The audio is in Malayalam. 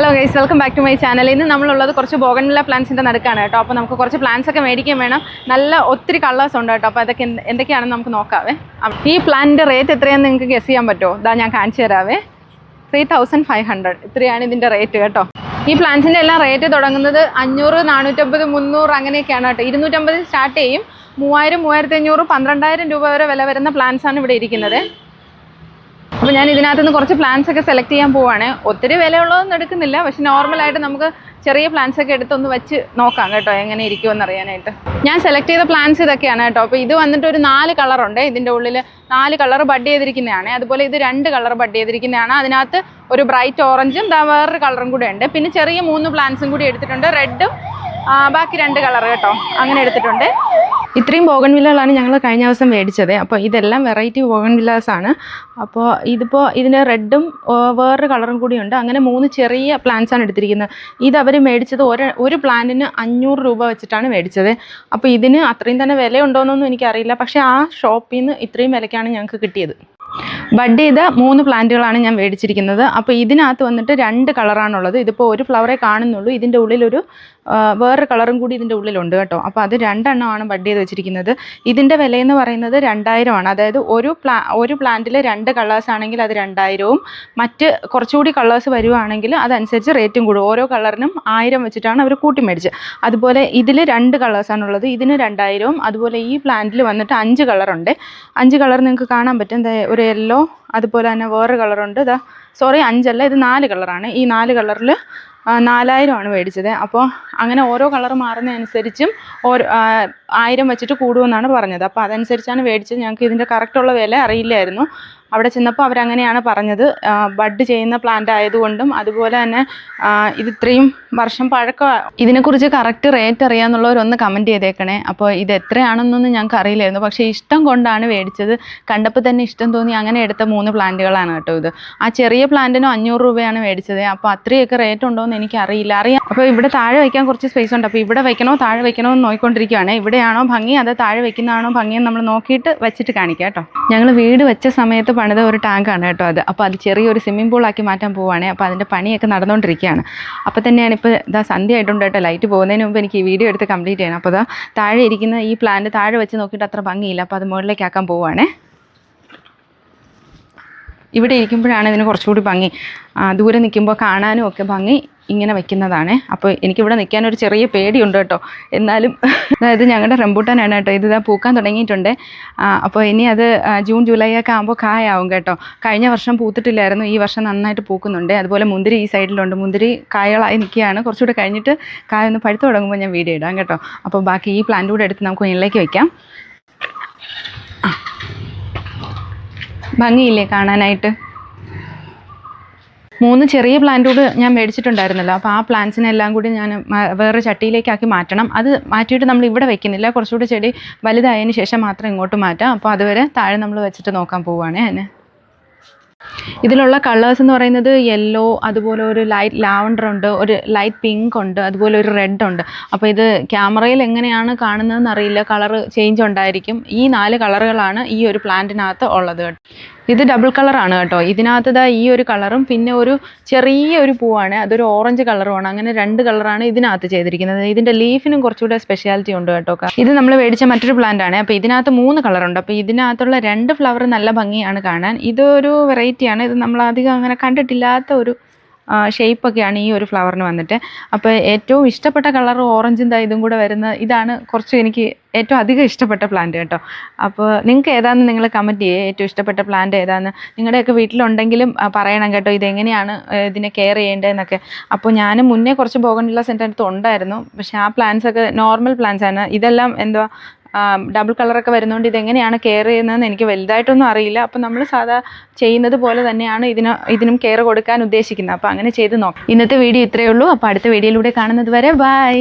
Hello guys, welcome back to my channel. ഇന്ന് നമ്മളുള്ളത് കുറച്ച് ബോഗൺവില്ല പ്ലാന്റ്സിൻ്റെ നടുക്കാണ് കേട്ടോ. അപ്പോൾ നമുക്ക് കുറച്ച് പ്ലാന്റ്സ് ഒക്കെ മേടിക്കാൻ വേണം. നല്ല ഒത്തിരി കളേഴ്സ് ഉണ്ട് കേട്ടോ. അപ്പോൾ അതൊക്കെ എന്തൊക്കെയാണെന്ന് നമുക്ക് നോക്കാവേ. ഈ പ്ലാന്റിൻ്റെ റേറ്റ് എത്രയാണെന്ന് നിങ്ങൾക്ക് ഗസ് ചെയ്യാൻ പറ്റുമോ? ഇതാ ഞാൻ കാണിച്ചു തരാവേ. 3500 ഇത്രയാണ് ഇതിൻ്റെ റേറ്റ് കേട്ടോ. ഈ പ്ലാന്റ്സിൻ്റെ എല്ലാം റേറ്റ് തുടങ്ങുന്നത് 500, 450, 300 അങ്ങനെയൊക്കെയാണ് കേട്ടോ. 250 സ്റ്റാർട്ട് ചെയ്യും. 3000, 3500, 12000 രൂപ വരെ വില വരുന്ന പ്ലാന്റ്സാണ് ഇവിടെ ഇരിക്കുന്നത്. അപ്പോൾ ഞാൻ ഇതിനകത്തുനിന്ന് കുറച്ച് പ്ലാന്റ്സ് ഒക്കെ സെലക്ട് ചെയ്യാൻ പോവുകയാണ്. ഒത്തിരി വിലയുള്ളതൊന്നും എടുക്കുന്നില്ല, പക്ഷെ നോർമലായിട്ട് നമുക്ക് ചെറിയ പ്ലാന്റ്സ് ഒക്കെ എടുത്തൊന്ന് വെച്ച് നോക്കാം കേട്ടോ, എങ്ങനെ ഇരിക്കുമെന്ന് അറിയാനായിട്ട്. ഞാൻ സെലക്ട് ചെയ്ത പ്ലാന്റ്സ് ഇതൊക്കെയാണ് കേട്ടോ. അപ്പോൾ ഇത് വന്നിട്ട് ഒരു 4 കളറുണ്ട്. ഇതിൻ്റെ ഉള്ളിൽ 4 കളർ ബഡ് ചെയ്തിരിക്കുന്നതാണ്. അതുപോലെ ഇത് 2 കളർ ബഡ് ചെയ്തിരിക്കുന്നതാണ്. അതിനകത്ത് ഒരു ബ്രൈറ്റ് ഓറഞ്ചും വേറൊരു കളറും കൂടെ ഉണ്ട്. പിന്നെ ചെറിയ 3 പ്ലാന്റ്സും കൂടി എടുത്തിട്ടുണ്ട്, റെഡും ബാക്കി 2 കളർ കേട്ടോ, അങ്ങനെ എടുത്തിട്ടുണ്ട്. ഇത്രയും ബോഗൺവില്ലകളാണ് ഞങ്ങൾ കഴിഞ്ഞ ദിവസം മേടിച്ചത്. അപ്പോൾ ഇതെല്ലാം വെറൈറ്റി ബോഗൺവില്ലാസാണ്. അപ്പോൾ ഇതിന് റെഡും വേറൊരു കളറും കൂടിയുണ്ട്. അങ്ങനെ 3 ചെറിയ പ്ലാന്റ്സാണ് എടുത്തിരിക്കുന്നത്. ഇത് അവർ മേടിച്ചത് ഒരു പ്ലാന്റിന് 500 രൂപ വെച്ചിട്ടാണ് മേടിച്ചത്. അപ്പോൾ ഇതിന് അത്രയും തന്നെ വില ഉണ്ടോയെന്നൊന്നും എനിക്കറിയില്ല, പക്ഷേ ആ ഷോപ്പിൽ നിന്ന് ഇത്രയും വിലയ്ക്കാണ് ഞങ്ങൾക്ക് കിട്ടിയത്. ബഡ് ചെയ്ത 3 പ്ലാന്റുകളാണ് ഞാൻ മേടിച്ചിരിക്കുന്നത്. അപ്പോൾ ഇതിനകത്ത് വന്നിട്ട് 2 കളറാണുള്ളത്. ഇതിപ്പോൾ ഒരു ഫ്ലവറേ കാണുന്നുള്ളൂ. ഇതിൻ്റെ ഉള്ളിലൊരു വേറൊരു കളറും കൂടി ഇതിൻ്റെ ഉള്ളിലുണ്ട് കേട്ടോ. അപ്പോൾ അത് 2 എണ്ണമാണ് ബഡ് ചെയ്ത് വെച്ചിരിക്കുന്നത്. ഇതിൻ്റെ വിലയെന്ന് പറയുന്നത് 2000 ആണ്. അതായത് ഒരു പ്ലാന്റിൽ 2 കളേഴ്സ് ആണെങ്കിൽ അത് 2000-ഉം മറ്റ് കുറച്ചുകൂടി കളേഴ്സ് വരുവാണെങ്കിൽ അതനുസരിച്ച് റേറ്റും കൂടും. ഓരോ കളറിനും 1000 വെച്ചിട്ടാണ് അവർ കൂട്ടി മേടിച്ചത്. അതുപോലെ ഇതിൽ 2 കളേഴ്സാണുള്ളത്. ഇതിന് 2000-ഉം. അതുപോലെ ഈ പ്ലാന്റിൽ വന്നിട്ട് 5 കളറുണ്ട്. 5 കളർ നിങ്ങൾക്ക് കാണാൻ പറ്റും. ഒരു യെല്ലോ, അതുപോലെ തന്നെ വേറൊരു കളറുണ്ട്. 5 അല്ല, ഇത് 4 കളറാണ്. ഈ 4 കളറിൽ 4000 ആണ് മേടിച്ചത്. അപ്പോൾ അങ്ങനെ ഓരോ കളർ മാറുന്നതനുസരിച്ചും 1000 വെച്ചിട്ട് കൂടുമെന്നാണ് പറഞ്ഞത്. അപ്പോൾ അതനുസരിച്ചാണ് മേടിച്ചത്. ഞങ്ങൾക്ക് ഇതിൻ്റെ കറക്റ്റുള്ള വില അറിയില്ലായിരുന്നു. അവിടെ ചെന്നപ്പോൾ അവരങ്ങനെയാണ് പറഞ്ഞത്. ബഡ് ചെയ്യുന്ന പ്ലാന്റ് ആയതുകൊണ്ടും അതുപോലെ തന്നെ ഇത് ഇത്രയും വർഷം പഴക്കം. ഇതിനെക്കുറിച്ച് കറക്റ്റ് റേറ്റ് അറിയാമെന്നുള്ളവരൊന്ന് കമൻറ്റ് ചെയ്തേക്കണേ. അപ്പോൾ ഇത് എത്രയാണെന്നൊന്നും ഞങ്ങൾക്ക് അറിയില്ലായിരുന്നു, പക്ഷേ ഇഷ്ടം കൊണ്ടാണ് മേടിച്ചത്. കണ്ടപ്പോൾ തന്നെ ഇഷ്ടം തോന്നി, അങ്ങനെ എടുത്ത 3 പ്ലാന്റുകളാണ് കേട്ടോ ഇത്. ആ ചെറിയ പ്ലാന്റിന് 500 രൂപയാണ് മേടിച്ചത്. അപ്പോൾ അത്രയൊക്കെ റേറ്റ് ഉണ്ടോയെന്ന് എനിക്കറിയില്ല. അപ്പോൾ ഇവിടെ താഴെ വയ്ക്കാൻ കുറച്ച് സ്പേസ് ഉണ്ട്. അപ്പോൾ ഇവിടെ വയ്ക്കണോ താഴെ വയ്ക്കണോ എന്ന് നോക്കിക്കൊണ്ടിരിക്കുകയാണ്. ഇവിടെയാണോ ഭംഗി അതോ താഴെ വയ്ക്കുന്നതാണോ ഭംഗിയെന്ന് നമ്മൾ നോക്കിയിട്ട് വെച്ചിട്ട് കാണിക്കാം കേട്ടോ. ഞങ്ങൾ വീട് വെച്ച സമയത്ത് പണിത ഒരു ടാങ്കാണ് കേട്ടോ അത്. അപ്പോൾ അത് ചെറിയൊരു സ്വിമ്മിംഗ് പൂളാക്കി മാറ്റാൻ പോവുകയാണ്. അപ്പോൾ അതിൻ്റെ പണിയൊക്കെ നടന്നുകൊണ്ടിരിക്കുകയാണ്. അപ്പോൾ തന്നെയാണ് ഇപ്പോൾ സന്ധ്യ ആയിട്ടുണ്ട് കേട്ടോ. ലൈറ്റ് പോകുന്നതിന് മുമ്പ് എനിക്ക് ഈ വീഡിയോ എടുത്ത് കംപ്ലീറ്റ് ചെയ്യണം. അപ്പോൾ താഴെ ഇരിക്കുന്ന ഈ പ്ലാന്റ് താഴെ വെച്ച് നോക്കിയിട്ട് അത്ര ഭംഗിയില്ല. അപ്പോൾ അത് മുകളിലേക്ക് ആക്കാൻ പോവുകയാണേ. ഇവിടെ ഇരിക്കുമ്പോഴാണ് ഇതിന് കുറച്ചുകൂടി ഭംഗി. ദൂരെ നിൽക്കുമ്പോൾ കാണാനും ഒക്കെ ഭംഗി ഇങ്ങനെ വെക്കുന്നതാണ്. അപ്പോൾ എനിക്കിവിടെ നിൽക്കാനൊരു ചെറിയ പേടിയുണ്ട് കേട്ടോ. എന്നാലും അതായത് ഞങ്ങളുടെ റംബൂട്ടാനാണ് കേട്ടോ. ഇത് പൂക്കാൻ തുടങ്ങിയിട്ടുണ്ട്. അപ്പോൾ ഇനി അത് ജൂൺ ജൂലൈ ഒക്കെ ആകുമ്പോൾ കായാവും കേട്ടോ. കഴിഞ്ഞ വർഷം പൂത്തിട്ടില്ലായിരുന്നു, ഈ വർഷം നന്നായിട്ട് പൂക്കുന്നുണ്ട്. അതുപോലെ മുന്തിരി ഈ സൈഡിലുണ്ട്. മുന്തിരി കായകളായി നിൽക്കുകയാണ്. കുറച്ചുകൂടെ കഴിഞ്ഞിട്ട് കായ ഒന്ന് പഴുത്ത് തുടങ്ങുമ്പോൾ ഞാൻ വീഡിയോ ഇടാം കേട്ടോ. അപ്പോൾ ബാക്കി ഈ പ്ലാന്റ് കൂടെ എടുത്ത് നമുക്ക് മുന്നിലേക്ക് വയ്ക്കാം. ഭംഗിയില്ലേ കാണാനായിട്ട്? 3 ചെറിയ പ്ലാന്റ് കൂടെ ഞാൻ മേടിച്ചിട്ടുണ്ടായിരുന്നല്ലോ. അപ്പോൾ ആ പ്ലാന്റ്സിനെല്ലാം കൂടി ഞാൻ വേറെ ചട്ടിയിലേക്കാക്കി മാറ്റണം. അത് മാറ്റിയിട്ട് നമ്മൾ ഇവിടെ വെക്കുന്നില്ല. കുറച്ചുകൂടി ചെടി വലുതായതിന് ശേഷം മാത്രം ഇങ്ങോട്ട് മാറ്റാം. അപ്പോൾ അതുവരെ താഴെ നമ്മൾ വെച്ചിട്ട് നോക്കാൻ പോവുകയാണ് അതിന്. ഇതിലുള്ള കളേഴ്സ് എന്ന് പറയുന്നത് യെല്ലോ, അതുപോലെ ഒരു ലൈറ്റ് ലാവണ്ടർ ഉണ്ട്, ഒരു ലൈറ്റ് പിങ്ക് ഉണ്ട്, അതുപോലെ ഒരു റെഡ് ഉണ്ട്. അപ്പോൾ ഇത് ക്യാമറയിൽ എങ്ങനെയാണ് കാണുന്നതെന്ന് അറിയില്ല, കളർ ചേഞ്ച് ഉണ്ടായിരിക്കും. ഈ 4 കളറുകളാണ് ഈ ഒരു പ്ലാന്റിനകത്ത് ഉള്ളത് കേട്ടോ. ഇത് ഡബിൾ കളറാണ് കേട്ടോ. ഇതിനകത്ത് ഈ ഒരു കളറും പിന്നെ ഒരു ചെറിയൊരു പൂവാണ്, അതൊരു ഓറഞ്ച് കളറുമാണ്. അങ്ങനെ 2 കളറാണ് ഇതിനകത്ത് ചെയ്തിരിക്കുന്നത്. ഇതിൻ്റെ ലീഫിനും കുറച്ചുകൂടെ സ്പെഷ്യാലിറ്റി ഉണ്ട് കേട്ടോ. ഇത് നമ്മൾ മേടിച്ച മറ്റൊരു പ്ലാന്റ് ആണ്. അപ്പോൾ ഇതിനകത്ത് 3 കളറുണ്ട്. അപ്പോൾ ഇതിനകത്തുള്ള 2 ഫ്ലവർ നല്ല ഭംഗിയാണ് കാണാൻ. ഇതൊരു വെറൈറ്റിയാണ്. ഇത് നമ്മൾ അധികം അങ്ങനെ കണ്ടിട്ടില്ലാത്ത ഒരു ഷേപ്പൊക്കെയാണ് ഈ ഒരു ഫ്ലവറിന് വന്നിട്ട്. അപ്പോൾ ഏറ്റവും ഇഷ്ടപ്പെട്ട കളർ ഓറഞ്ചും ഇതും കൂടെ വരുന്ന ഇതാണ് കുറച്ച് എനിക്ക് ഏറ്റവും അധികം ഇഷ്ടപ്പെട്ട പ്ലാന്റ് കേട്ടോ. അപ്പോൾ നിങ്ങൾക്ക് ഏതാണെന്ന് നിങ്ങൾ കമൻറ്റ് ചെയ്യുക. ഏറ്റവും ഇഷ്ടപ്പെട്ട പ്ലാന്റ് ഏതാണെന്ന് നിങ്ങളുടെയൊക്കെ വീട്ടിലുണ്ടെങ്കിലും പറയണം കേട്ടോ. ഇതെങ്ങനെയാണ് ഇതിനെ കെയർ ചെയ്യേണ്ടതെന്നൊക്കെ. അപ്പോൾ ഞാൻ മുന്നേ കുറച്ച് ബോഗൺവില്ല സെൻ്റർ അടുത്ത് ഉണ്ടായിരുന്നു, പക്ഷേ ആ പ്ലാന്റ്സൊക്കെ നോർമൽ പ്ലാന്റ്സ് ആണ്. ഇതെല്ലാം ഡബിൾ കളറൊക്കെ വരുന്നതുകൊണ്ട് ഇതെങ്ങനെയാണ് കെയർ ചെയ്യുന്നതെന്ന് എനിക്ക് വലുതായിട്ടൊന്നും അറിയില്ല. അപ്പോൾ നമ്മൾ സാധാ ചെയ്യുന്നത് പോലെ തന്നെയാണ് ഇതിനും കെയർ കൊടുക്കാൻ ഉദ്ദേശിക്കുന്നത്. അപ്പോൾ അങ്ങനെ ചെയ്ത് നോക്കാം. ഇന്നത്തെ വീഡിയോ ഇത്രയേ ഉള്ളൂ. അപ്പോൾ അടുത്ത വീഡിയോയിലൂടെ കാണുന്നത് വരെ ബൈ.